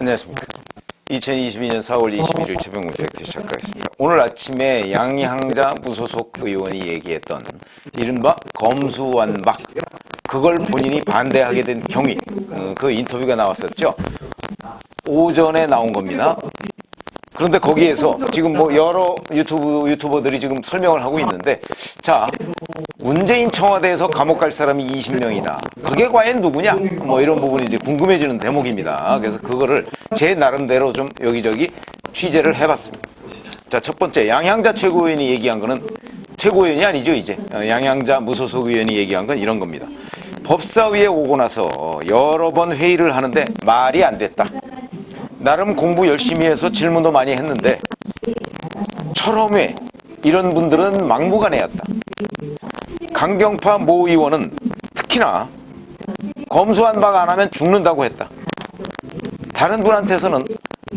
안녕하십니까. 2022년 4월 21일 최병훈 팩트 시작하겠습니다. 오늘 아침에 양향자 무소속 의원이 얘기했던 이른바 검수완박, 그걸 본인이 반대하게 된 경위, 그 인터뷰가 나왔었죠. 오전에 나온 겁니다. 그런데 거기에서 지금 뭐 여러 유튜버들이 지금 설명을 하고 있는데, 자, 문재인 청와대에서 감옥 갈 사람이 20명이다. 그게 과연 누구냐? 뭐 이런 부분이 이제 궁금해지는 대목입니다. 그래서 그거를 제 나름대로 좀 여기저기 취재를 해봤습니다. 자, 첫 번째, 양향자 최고위원이 얘기한 거는, 최고위원이 아니죠, 이제. 양향자 무소속 의원이 얘기한 건 이런 겁니다. 법사위에 오고 나서 여러 번 회의를 하는데 말이 안 됐다. 나름 공부 열심히 해서 질문도 많이 했는데 철험회 이런 분들은 막무가내였다. 강경파 모 의원은 특히나 검수완박 안 하면 죽는다고 했다. 다른 분한테서는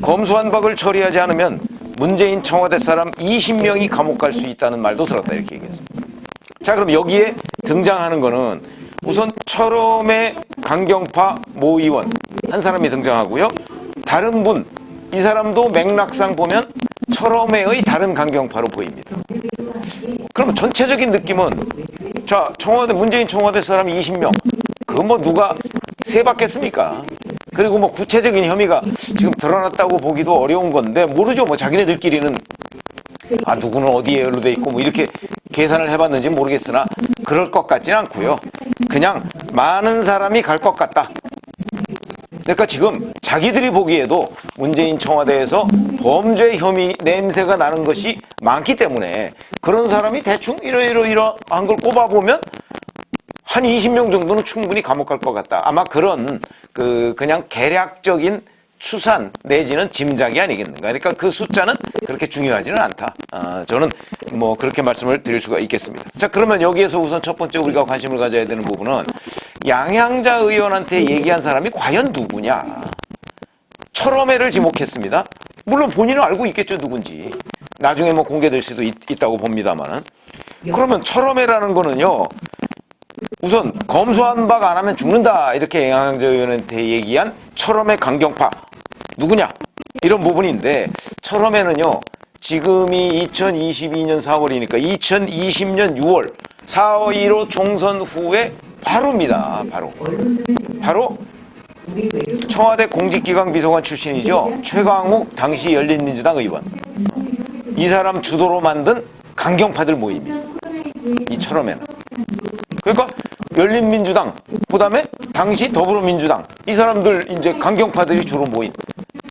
검수완박을 처리하지 않으면 문재인 청와대 사람 20명이 감옥 갈 수 있다는 말도 들었다, 이렇게 얘기했습니다. 자, 그럼 여기에 등장하는 거는 우선 철험의 강경파 모 의원 한 사람이 등장하고요. 다른 분, 이 사람도 맥락상 보면 철험회의 다른 강경파로 보입니다. 그럼 전체적인 느낌은, 자, 청와대, 문재인 청와대 사람이 20명. 그거 뭐 누가 세봤겠습니까? 그리고 뭐 구체적인 혐의가 지금 드러났다고 보기도 어려운 건데, 모르죠. 뭐 자기네들끼리는, 아, 누구는 어디에 연루돼 있고 뭐 이렇게 계산을 해봤는지 모르겠으나, 그럴 것 같지는 않고요. 그냥 많은 사람이 갈 것 같다. 그러니까 지금 자기들이 보기에도 문재인 청와대에서 범죄 혐의 냄새가 나는 것이 많기 때문에 그런 사람이 대충 이러한 걸 꼽아보면 한 20명 정도는 충분히 감옥 갈 것 같다. 아마 그런 그냥 개략적인 추산 내지는 짐작이 아니겠는가. 그러니까 그 숫자는 그렇게 중요하지는 않다. 저는 뭐 그렇게 말씀을 드릴 수가 있겠습니다. 자, 그러면 여기에서 우선 첫 번째 우리가 관심을 가져야 되는 부분은 양향자 의원한테 얘기한 사람이 과연 누구냐. 철험회를 지목했습니다. 물론 본인은 알고 있겠죠, 누군지. 나중에 뭐 공개될 수도 있다고 봅니다만은. 그러면 철험회라는 거는요, 우선 검수완박 안 하면 죽는다, 이렇게 양향자 의원한테 얘기한 철험회 강경파 누구냐, 이런 부분인데, 철험회는요 지금이 2022년 4월이니까 2020년 6월 4.15 총선 후에 바로입니다. 바로 청와대 공직기강 비서관 출신이죠. 최광욱 당시 열린민주당 의원, 이 사람 주도로 만든 강경파들 모임입니다, 이 철험회는. 그러니까 열린민주당, 그 다음에 당시 더불어민주당, 이 사람들 이제 강경파들이 주로 모인,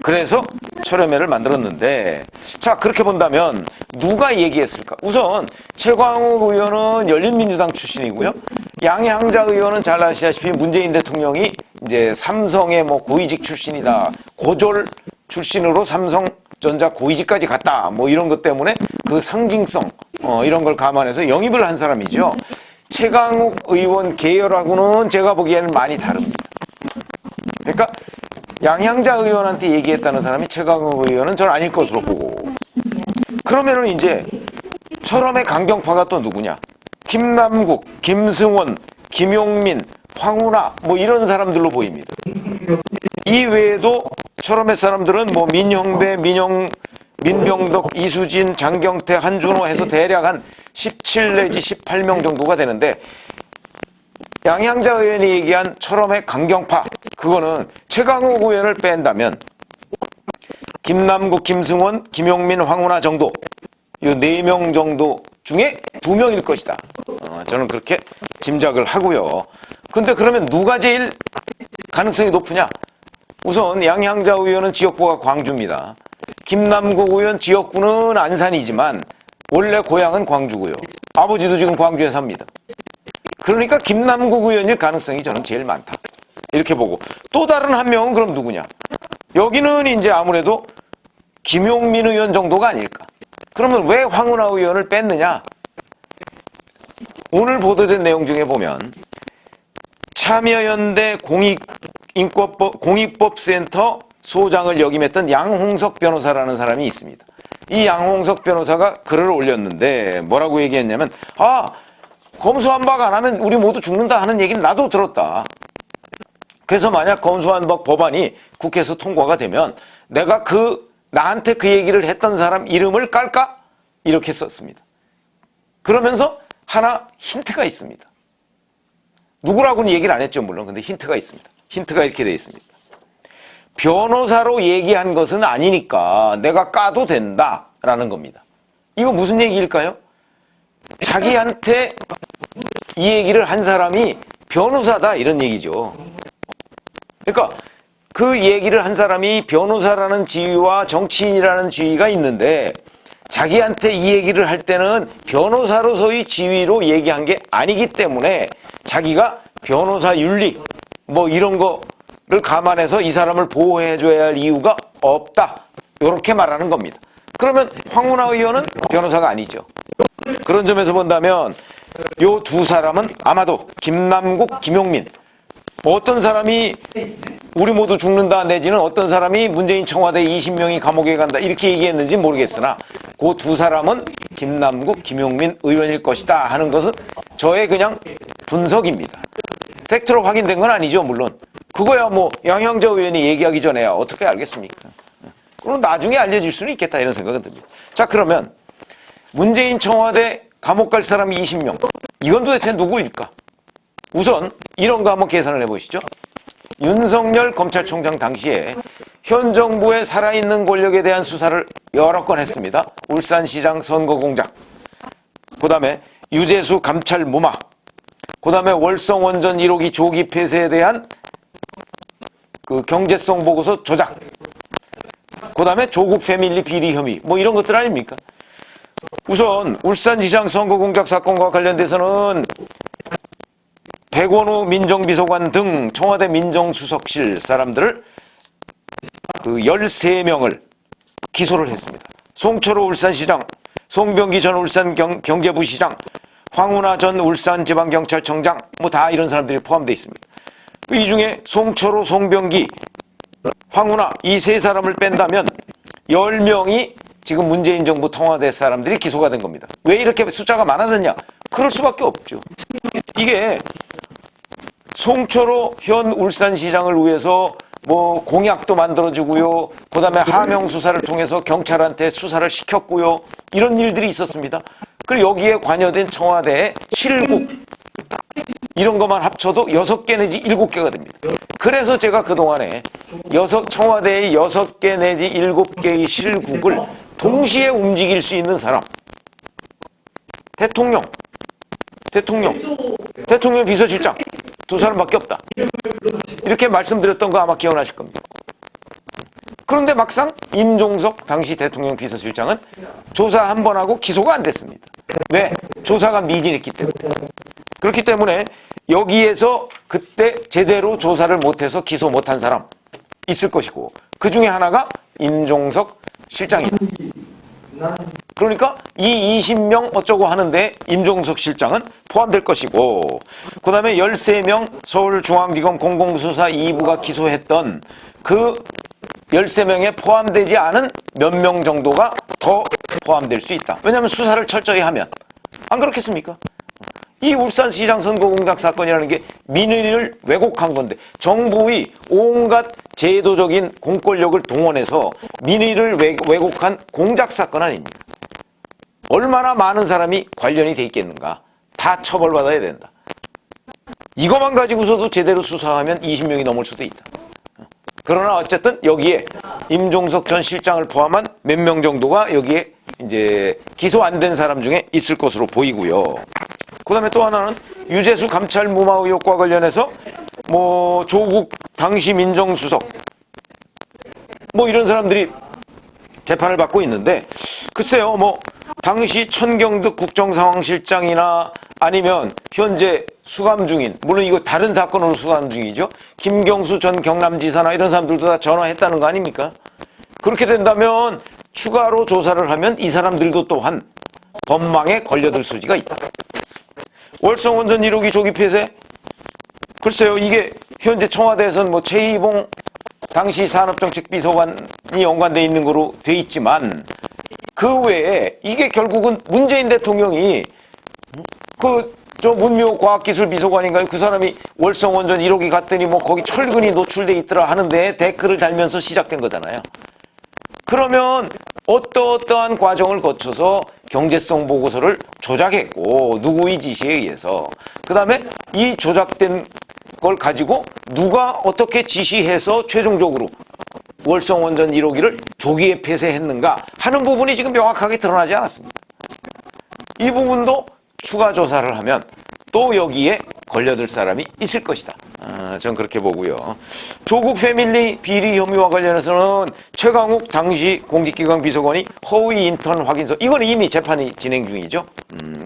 그래서 철험회를 만들었는데, 자, 그렇게 본다면 누가 얘기했을까? 우선 최광욱 의원은 열린민주당 출신이고요. 양향자 의원은 잘 아시다시피 문재인 대통령이 이제 삼성의 뭐 고위직 출신이다, 고졸 출신으로 삼성전자 고위직까지 갔다, 뭐 이런 것 때문에 그 상징성, 이런 걸 감안해서 영입을 한 사람이죠. 최광욱 의원 계열하고는 제가 보기에는 많이 다릅니다. 그러니까 양향자 의원한테 얘기했다는 사람이 최광욱 의원은 저는 아닐 것으로 보고, 그러면은 이제 철험의 강경파가 또 누구냐? 김남국, 김승원, 김용민, 황운하, 뭐 이런 사람들로 보입니다. 이 외에도 철험의 사람들은 뭐 민형배, 민병덕, 이수진, 장경태, 한준호 해서 대략 한 17 내지 18명 정도가 되는데, 양향자 의원이 얘기한 철험의 강경파, 그거는 최광욱 의원을 뺀다면 김남국, 김승원, 김용민, 황운하 정도, 이 4명 정도 중에 2명일 것이다. 저는 그렇게 짐작을 하고요. 근데 그러면 누가 제일 가능성이 높으냐? 우선 양향자 의원은 지역구가 광주입니다. 김남국 의원 지역구는 안산이지만 원래 고향은 광주고요. 아버지도 지금 광주에 삽니다. 그러니까 김남국 의원일 가능성이 저는 제일 많다, 이렇게 보고, 또 다른 한 명은 그럼 누구냐? 여기는 이제 아무래도 김용민 의원 정도가 아닐까. 그러면 왜 황운하 의원을 뺐느냐? 오늘 보도된 내용 중에 보면 참여연대 공익법센터 소장을 역임했던 양홍석 변호사라는 사람이 있습니다. 이 양홍석 변호사가 글을 올렸는데 뭐라고 얘기했냐면, 검수완박 안 하면 우리 모두 죽는다 하는 얘기는 나도 들었다. 그래서 만약 검수완박 법안이 국회에서 통과가 되면 내가 나한테 그 얘기를 했던 사람 이름을 깔까? 이렇게 썼습니다. 그러면서 하나 힌트가 있습니다. 누구라고는 얘기를 안 했죠, 물론. 근데 힌트가 있습니다. 힌트가 이렇게 되어 있습니다. 변호사로 얘기한 것은 아니니까 내가 까도 된다라는 겁니다. 이거 무슨 얘기일까요? 자기한테 이 얘기를 한 사람이 변호사다 이런 얘기죠. 그러니까 그 얘기를 한 사람이 변호사라는 지위와 정치인이라는 지위가 있는데 자기한테 이 얘기를 할 때는 변호사로서의 지위로 얘기한 게 아니기 때문에 자기가 변호사 윤리 뭐 이런 거를 감안해서 이 사람을 보호해줘야 할 이유가 없다. 이렇게 말하는 겁니다. 그러면 황운하 의원은 변호사가 아니죠. 그런 점에서 본다면 요 두 사람은 아마도 김남국, 김용민 어떤 사람이 우리 모두 죽는다 내지는 어떤 사람이 문재인 청와대 20명이 감옥에 간다 이렇게 얘기했는지 모르겠으나 그 두 사람은 김남국, 김용민 의원일 것이다 하는 것은 저의 그냥 분석입니다. 팩트로 확인된 건 아니죠, 물론. 그거야 뭐 양형자 의원이 얘기하기 전에야 어떻게 알겠습니까? 그럼 나중에 알려질 수는 있겠다 이런 생각은 듭니다. 자, 그러면 문재인 청와대 감옥 갈 사람이 20명. 이건 도대체 누구일까? 우선 이런 거 한번 계산을 해보시죠. 윤석열 검찰총장 당시에 현 정부의 살아있는 권력에 대한 수사를 여러 건 했습니다. 울산시장 선거 공작, 그 다음에 유재수 감찰 무마, 그 다음에 월성원전 1호기 조기 폐쇄에 대한 그 경제성 보고서 조작, 그 다음에 조국 패밀리 비리 혐의, 뭐 이런 것들 아닙니까? 우선 울산시장 선거 공작 사건과 관련돼서는 백원우 민정비서관 등 청와대 민정수석실 사람들을 그 13명을 기소를 했습니다. 송철호 울산시장, 송병기 전 울산 경제부시장, 황운하 전 울산지방경찰청장 뭐 다 이런 사람들이 포함되어 있습니다. 이 중에 송철호, 송병기, 황운하 이 세 사람을 뺀다면 10명이 지금 문재인 정부 청와대 사람들이 기소가 된 겁니다. 왜 이렇게 숫자가 많아졌냐? 그럴 수밖에 없죠. 이게 송철호 현 울산시장을 위해서 뭐 공약도 만들어주고요. 그 다음에 하명 수사를 통해서 경찰한테 수사를 시켰고요. 이런 일들이 있었습니다. 그리고 여기에 관여된 청와대의 실국 이런 것만 합쳐도 6개 내지 7개가 됩니다. 그래서 제가 그동안에 청와대의 6개 내지 7개의 실국을 동시에 움직일 수 있는 사람, 대통령 비서실장 두 사람밖에 없다. 이렇게 말씀드렸던 거 아마 기억나실 겁니다. 그런데 막상 임종석 당시 대통령 비서실장은 조사 한 번 하고 기소가 안 됐습니다. 왜? 조사가 미진했기 때문에. 그렇기 때문에 여기에서 그때 제대로 조사를 못해서 기소 못한 사람 있을 것이고 그 중에 하나가 임종석 실장이다. 그러니까 이 20명 어쩌고 하는데 임종석 실장은 포함될 것이고 그 다음에 13명 서울중앙지검 공공수사 2부가 기소했던 그 13명에 포함되지 않은 몇 명 정도가 더 포함될 수 있다. 왜냐하면 수사를 철저히 하면. 안 그렇겠습니까? 이 울산시장 선거 공작 사건이라는 게 민의를 왜곡한 건데 정부의 온갖 제도적인 공권력을 동원해서 민의를 왜곡한 공작 사건 아닙니까? 얼마나 많은 사람이 관련이 돼 있겠는가. 다 처벌받아야 된다. 이것만 가지고서도 제대로 수사하면 20명이 넘을 수도 있다. 그러나 어쨌든 여기에 임종석 전 실장을 포함한 몇 명 정도가 여기에 이제 기소 안 된 사람 중에 있을 것으로 보이고요. 그 다음에 또 하나는 유재수 감찰 무마 의혹과 관련해서 뭐 조국 당시 민정수석 뭐 이런 사람들이 재판을 받고 있는데 글쎄요 뭐 당시 천경득 국정상황실장이나 아니면 현재 수감 중인 물론 이거 다른 사건으로 수감 중이죠. 김경수 전 경남지사나 이런 사람들도 다 전화했다는 거 아닙니까? 그렇게 된다면 추가로 조사를 하면 이 사람들도 또한 법망에 걸려들 소지가 있다. 월성원전 1호기 조기 폐쇄? 글쎄요, 이게 현재 청와대에서는 뭐 최희봉 당시 산업정책비서관이 연관돼 있는 거로 돼 있지만 그 외에 이게 결국은 문재인 대통령이 저 문묘과학기술비서관인가요? 그 사람이 월성원전 1호기 갔더니 뭐 거기 철근이 노출돼 있더라 하는데 댓글을 달면서 시작된 거잖아요. 그러면 어떠한 과정을 거쳐서 경제성 보고서를 조작했고 누구의 지시에 의해서 그 다음에 이 조작된 걸 가지고 누가 어떻게 지시해서 최종적으로 월성원전 1호기를 조기에 폐쇄했는가 하는 부분이 지금 명확하게 드러나지 않았습니다. 이 부분도 추가 조사를 하면 또 여기에 걸려들 사람이 있을 것이다. 전 그렇게 보고요. 조국 패밀리 비리 혐의와 관련해서는 최강욱 당시 공직기강 비서관이 허위 인턴 확인서, 이건 이미 재판이 진행 중이죠.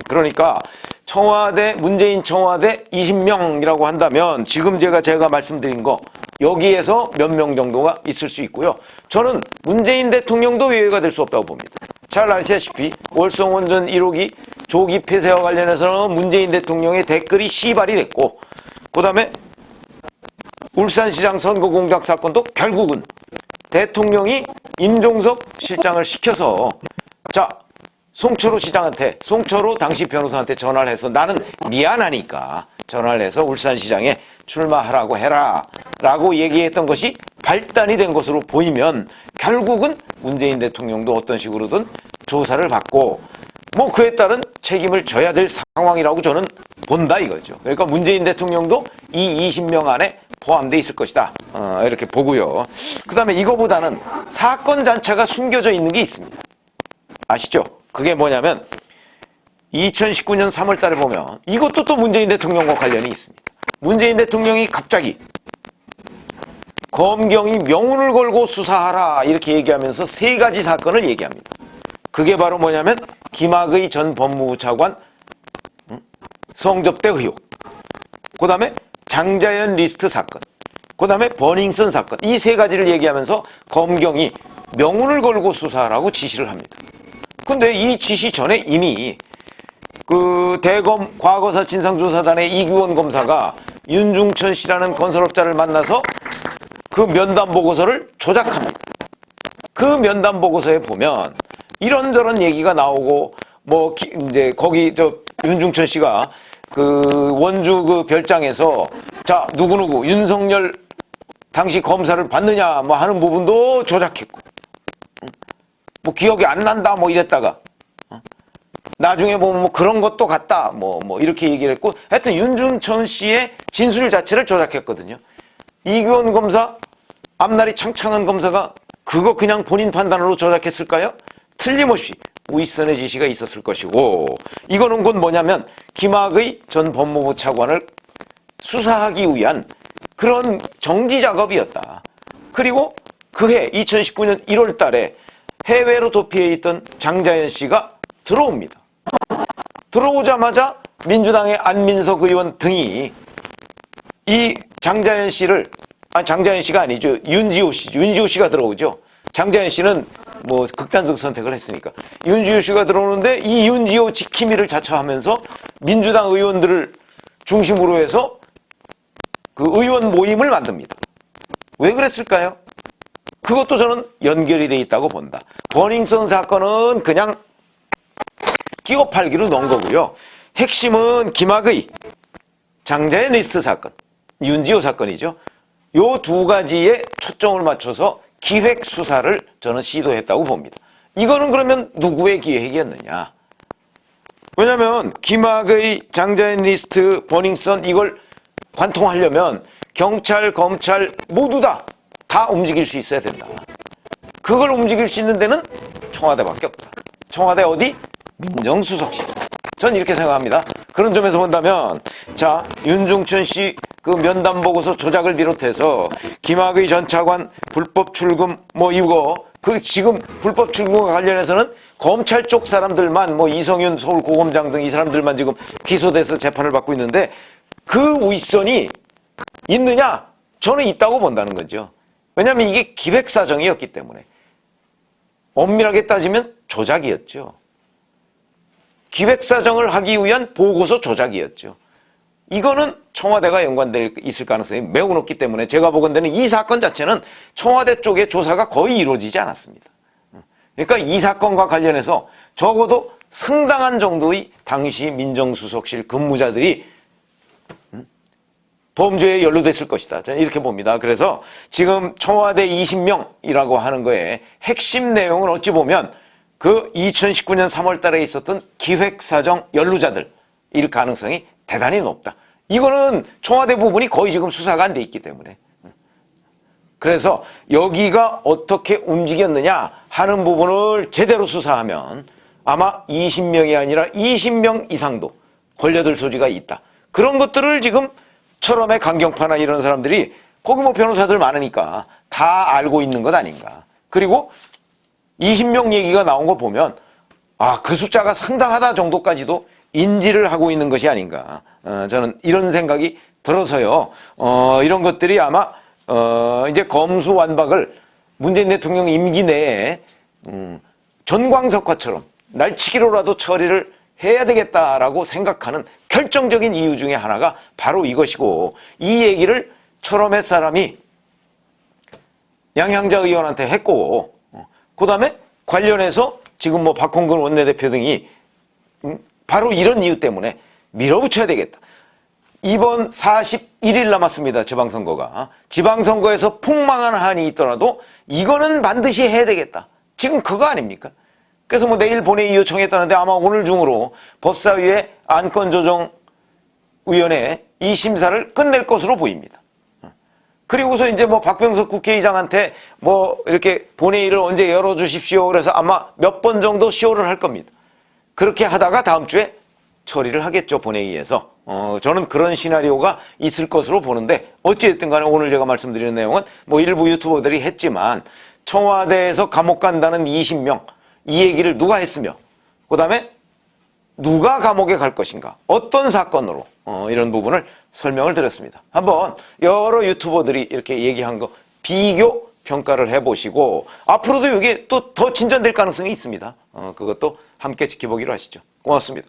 그러니까 청와대, 문재인 청와대 20명이라고 한다면 지금 제가 말씀드린 거 여기에서 몇 명 정도가 있을 수 있고요. 저는 문재인 대통령도 외회가 될 수 없다고 봅니다. 잘 아시다시피 월성원전 1호기 조기 폐쇄와 관련해서는 문재인 대통령의 댓글이 시발이 됐고, 그 다음에 울산시장 선거 공작 사건도 결국은 대통령이 임종석 실장을 시켜서 송철호 시장한테, 송철호 당시 변호사한테 전화를 해서 나는 미안하니까 전화를 해서 울산시장에 출마하라고 해라 라고 얘기했던 것이 발단이 된 것으로 보이면 결국은 문재인 대통령도 어떤 식으로든 조사를 받고 뭐 그에 따른 책임을 져야 될 상황이라고 저는 본다 이거죠. 그러니까 문재인 대통령도 이 20명 안에 포함되어 있을 것이다. 이렇게 보고요. 그 다음에 이거보다는 사건 자체가 숨겨져 있는 게 있습니다. 아시죠? 그게 뭐냐면 2019년 3월 달에 보면 이것도 또 문재인 대통령과 관련이 있습니다. 문재인 대통령이 갑자기 검경이 명운을 걸고 수사하라 이렇게 얘기하면서 세 가지 사건을 얘기합니다. 그게 바로 뭐냐면 김학의 전 법무부 차관 성접대 의혹, 그 다음에 장자연 리스트 사건, 그 다음에 버닝썬 사건, 이 세 가지를 얘기하면서 검경이 명운을 걸고 수사하라고 지시를 합니다. 근데 이 지시 전에 이미 그 대검 과거사 진상조사단의 이규원 검사가 윤중천 씨라는 건설업자를 만나서 그 면담 보고서를 조작합니다. 그 면담 보고서에 보면 이런저런 얘기가 나오고 뭐 이제 거기 윤중천 씨가 그 원주 그 별장에서 누구누구 윤석열 당시 검사를 받느냐 뭐 하는 부분도 조작했고, 뭐 기억이 안 난다 뭐 이랬다가 나중에 보면 뭐 그런 것도 같다 뭐 이렇게 얘기를 했고, 하여튼 윤중천 씨의 진술 자체를 조작했거든요. 이규원 검사, 앞날이 창창한 검사가 그거 그냥 본인 판단으로 조작했을까요? 틀림없이 윗선의 지시가 있었을 것이고, 이거는 곧 뭐냐면 김학의 전 법무부 차관을 수사하기 위한 그런 정지 작업이었다. 그리고 그해 2019년 1월 달에 해외로 도피해 있던 장자연 씨가 들어옵니다. 들어오자마자 민주당의 안민석 의원 등이 이 장자연 씨를, 장자연 씨가 아니죠. 윤지호 씨가 들어오죠. 장자연 씨는 뭐 극단적 선택을 했으니까. 윤지호 씨가 들어오는데 이 윤지호 지킴이를 자처하면서 민주당 의원들을 중심으로 해서 그 의원 모임을 만듭니다. 왜 그랬을까요? 그것도 저는 연결이 돼 있다고 본다. 버닝썬 사건은 그냥 끼워 팔기로 넣은 거고요. 핵심은 김학의, 장자연 리스트 사건, 윤지호 사건이죠. 요 두 가지에 초점을 맞춰서 기획 수사를 저는 시도했다고 봅니다. 이거는 그러면 누구의 기획이었느냐? 왜냐하면 김학의, 장자연 리스트, 버닝썬 이걸 관통하려면 경찰, 검찰 모두 다 움직일 수 있어야 된다. 그걸 움직일 수 있는 데는 청와대밖에 없다. 청와대 어디? 민정수석실. 전 이렇게 생각합니다. 그런 점에서 본다면 윤중천 씨 그 면담 보고서 조작을 비롯해서 김학의 전 차관 불법 출금 이거 그 지금 불법 출금과 관련해서는 검찰 쪽 사람들만 이성윤 서울고검장 등 이 사람들만 지금 기소돼서 재판을 받고 있는데 그 윗선이 있느냐? 저는 있다고 본다는 거죠. 왜냐하면 이게 기획사정이었기 때문에. 엄밀하게 따지면 조작이었죠. 기획사정을 하기 위한 보고서 조작이었죠. 이거는 청와대가 연관돼 있을 가능성이 매우 높기 때문에 제가 보건대는 이 사건 자체는 청와대 쪽의 조사가 거의 이루어지지 않았습니다. 그러니까 이 사건과 관련해서 적어도 상당한 정도의 당시 민정수석실 근무자들이 범죄에 연루됐을 것이다. 저는 이렇게 봅니다. 그래서 지금 청와대 20명이라고 하는 거에 핵심 내용은 어찌 보면 그 2019년 3월 달에 있었던 기획사정 연루자들일 가능성이 대단히 높다. 이거는 청와대 부분이 거의 지금 수사가 안 돼 있기 때문에. 그래서 여기가 어떻게 움직였느냐 하는 부분을 제대로 수사하면 아마 20명이 아니라 20명 이상도 걸려들 소지가 있다. 그런 것들을 지금 철험의 강경파나 이런 사람들이 거기 뭐 변호사들 많으니까 다 알고 있는 것 아닌가. 그리고 20명 얘기가 나온 거 보면 그 숫자가 상당하다 정도까지도 인지를 하고 있는 것이 아닌가. 저는 이런 생각이 들어서요. 이런 것들이 아마 이제 검수완박을 문재인 대통령 임기 내에 전광석화처럼 날치기로라도 처리를 해야 되겠다라고 생각하는 결정적인 이유 중에 하나가 바로 이것이고, 이 얘기를 철험의 사람이 양향자 의원한테 했고, 그 다음에 관련해서 지금 뭐 박홍근 원내대표 등이 바로 이런 이유 때문에 밀어붙여야 되겠다. 이번 41일 남았습니다. 지방선거가. 지방선거에서 폭망한 한이 있더라도 이거는 반드시 해야 되겠다. 지금 그거 아닙니까? 그래서 뭐 내일 본회의 요청했다는데 아마 오늘 중으로 법사위의 안건조정위원회 이 심사를 끝낼 것으로 보입니다. 그리고서 이제 뭐 박병석 국회의장한테 뭐 이렇게 본회의를 언제 열어주십시오. 그래서 아마 몇 번 정도 시효를 할 겁니다. 그렇게 하다가 다음 주에 처리를 하겠죠, 본회의에서. 저는 그런 시나리오가 있을 것으로 보는데, 어찌됐든 간에 오늘 제가 말씀드리는 내용은 뭐 일부 유튜버들이 했지만 청와대에서 감옥 간다는 20명, 이 얘기를 누가 했으며, 그 다음에 누가 감옥에 갈 것인가, 어떤 사건으로, 이런 부분을 설명을 드렸습니다. 한번 여러 유튜버들이 이렇게 얘기한 거 비교 평가를 해보시고, 앞으로도 이게 또 더 진전될 가능성이 있습니다. 그것도 함께 지켜보기로 하시죠. 고맙습니다.